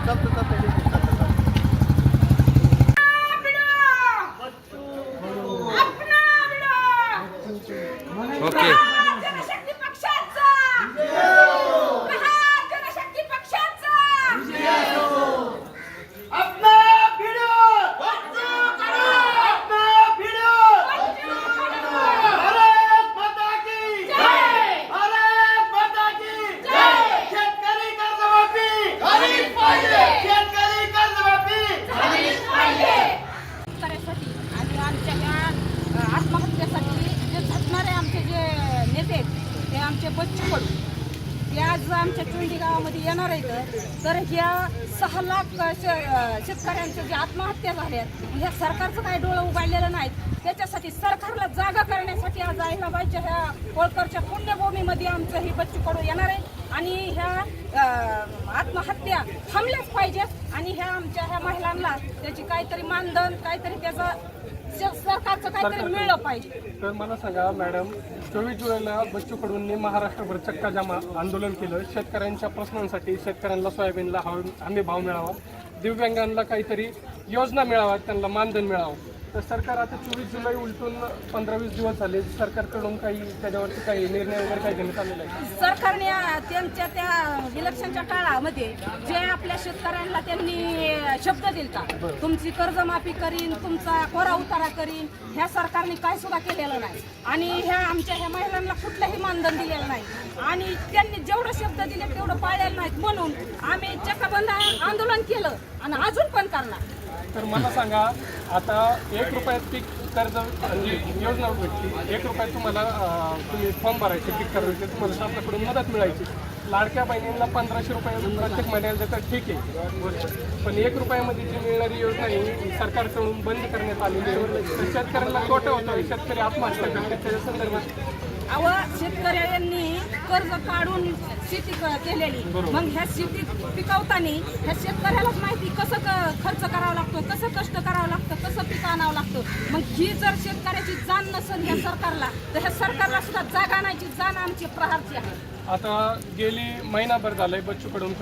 चालतं चालतं ओके जनशक्ती पक्षाचा जनशक्ती पक्षाचा अपना भिड़ो अपना भिड़ो भारत माता की जय भारत माता की जय शेतकरी कर्जमाफी झालीच पाहिजे शेतकरी कर्जमाफी झालीच पाहिजे शेतकऱ्यासाठी आणि आमच्या ह्या आत्महत्येसाठी जे झटणारे आमचे जे नेते आहेत ते आमचे बच्चू कडू ते आज आमच्या चुंडी गावामध्ये येणार आहेत. तर ह्या 6 लाख शेतकऱ्यांच्या ज्या आत्महत्या झाल्यात ह्या सरकारचं काही डोळं उघडलेलं नाहीत. त्याच्यासाठी सरकारला जागा करण्यासाठी आज अहिल्याबाईच्या ह्या होळकरच्या पुण्यभूमीमध्ये आमचं ही बच्चू कडू येणार आहे आणि ह्या आत्महत्या थांबल्याच पाहिजेत आणि ह्या आमच्या ह्या महिलांना त्याची काहीतरी मानधन काहीतरी त्याचा सरकारचं काहीतरी मिळलं पाहिजे. तर मला सांगा मॅडम, 24 जुलैला बच्चू कडूंनी महाराष्ट्रभर चक्का जामा आंदोलन केलं. शेतकऱ्यांच्या प्रश्नांसाठी शेतकऱ्यांना सोयाबीनला हमी भाव मिळावा, दिव्यांगांना काहीतरी योजना मिळावा, त्यांना मानधन मिळावं. तर सरकार आता 24 जुलै उलटून 15-20 दिवस झाले, सरकारकडून काही त्याच्यावरती काही निर्णय वगैरे काही घेण्यात आलेला आहे? सरकारने त्यांच्या त्या इलेक्शनच्या काळामध्ये जे आपल्या शेतकऱ्यांना त्यांनी शब्द दिलता, तुमची कर्जमाफी करीन, तुमचा कोरा उतारा करीन, ह्या सरकारने काय सुद्धा केलेलं नाही आणि ह्या आमच्या ह्या महिलांना कुठलंही मानधन दिलेलं नाही आणि त्यांनी जेवढं शब्द दिले तेवढं पाळलेलं नाहीत. म्हणून आम्ही चक्काबंद आंदोलन केलं आणि अजून पण करणार. तर मला सांगा, आता 1 रुपयात पीक कर्ज म्हणजे योजना भेटली, 1 रुपयात तुम्हाला तुम्ही फॉर्म भरायचे, पीक कर्जाचे, तुम्हाला शासनाकडून मदत मिळायची. लाडक्या बहिणींना 1500 रुपये प्रत्येक महिन्याला तर ठीक आहे, पण 1 रुपयामध्ये जी मिळणारी योजना ही सरकारकडून बंद करण्यात आलेली आहे. तर शेतकऱ्यांना तोटा होतो, शेतकरी आत्महत्या करतात. त्याच्या संदर्भात शेतकऱ्यांनी कर्ज काढून शेती केलेली, मग ह्या शेतीत पिकवताना ह्या शेतकऱ्यालाच माहिती कसं खर्च करावा लागतो, कसं कष्ट करावं लागतं, कसं पीक आणावं लागतं. मग ही जर शेतकऱ्याची जाण नसेल ह्या सरकारला, तर ह्या सरकारला सुद्धा जाग आणायची जाण आमची प्रहारची आहे. आता गेली महिनाभर झालंय बच्चू कडून